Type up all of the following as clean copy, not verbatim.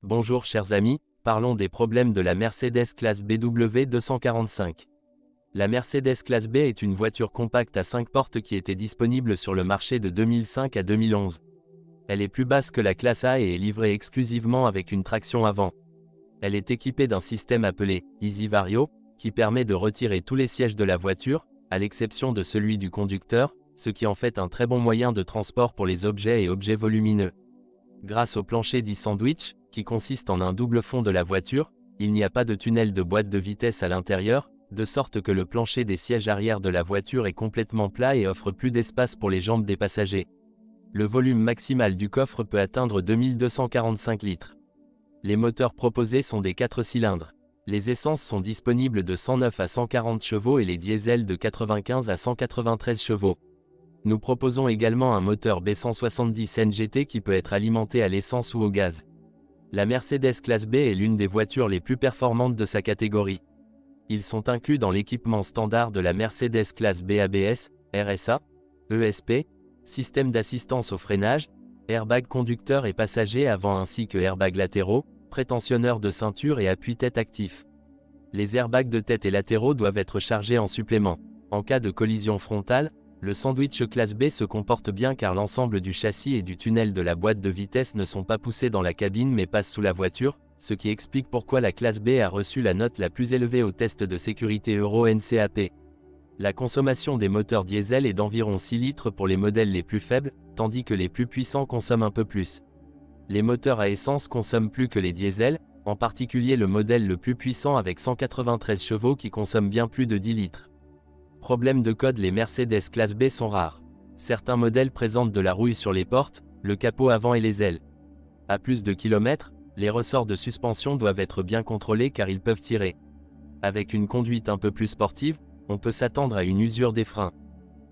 Bonjour chers amis, parlons des problèmes de la Mercedes classe BMW 245. La Mercedes classe B est une voiture compacte à 5 portes qui était disponible sur le marché de 2005 à 2011. Elle est plus basse que la classe A et est livrée exclusivement avec une traction avant. Elle est équipée d'un système appelé Easy Vario, qui permet de retirer tous les sièges de la voiture, à l'exception de celui du conducteur, ce qui en fait un très bon moyen de transport pour les objets et objets volumineux. Grâce au plancher dit sandwich, qui consiste en un double fond de la voiture, il n'y a pas de tunnel de boîte de vitesse à l'intérieur, de sorte que le plancher des sièges arrière de la voiture est complètement plat et offre plus d'espace pour les jambes des passagers. Le volume maximal du coffre peut atteindre 2245 litres. Les moteurs proposés sont des 4 cylindres. Les essences sont disponibles de 109 à 140 chevaux et les diesels de 95 à 193 chevaux. Nous proposons également un moteur B170 NGT qui peut être alimenté à l'essence ou au gaz. La Mercedes classe B est l'une des voitures les plus performantes de sa catégorie. Ils sont inclus dans l'équipement standard de la Mercedes classe B ABS, RSA, ESP, système d'assistance au freinage, airbag conducteur et passager avant ainsi que airbags latéraux, prétensionneur de ceinture et appuie-tête actif. Les airbags de tête et latéraux doivent être chargés en supplément. En cas de collision frontale, le sandwich classe B se comporte bien car l'ensemble du châssis et du tunnel de la boîte de vitesse ne sont pas poussés dans la cabine mais passent sous la voiture, ce qui explique pourquoi la classe B a reçu la note la plus élevée au test de sécurité Euro NCAP. La consommation des moteurs diesel est d'environ 6 litres pour les modèles les plus faibles, tandis que les plus puissants consomment un peu plus. Les moteurs à essence consomment plus que les diesels, en particulier le modèle le plus puissant avec 193 chevaux qui consomme bien plus de 10 litres. Problème de code: les Mercedes classe B sont rares. Certains modèles présentent de la rouille sur les portes, le capot avant et les ailes. À plus de kilomètres, les ressorts de suspension doivent être bien contrôlés car ils peuvent tirer. Avec une conduite un peu plus sportive, on peut s'attendre à une usure des freins.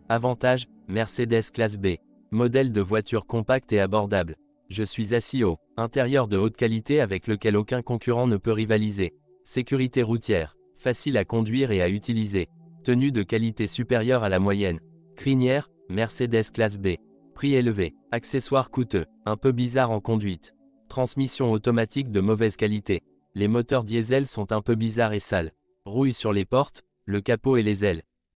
Avantage: Mercedes classe B. Modèle de voiture compacte et abordable. Je suis assis au intérieur de haute qualité avec lequel aucun concurrent ne peut rivaliser. Sécurité routière. Facile à conduire et à utiliser. Tenue de qualité supérieure à la moyenne. Crinière, Mercedes classe B. Prix élevé. Accessoires coûteux. Un peu bizarre en conduite. Transmission automatique de mauvaise qualité. Les moteurs diesel sont un peu bizarres et sales. Rouille sur les portes, le capot et les ailes.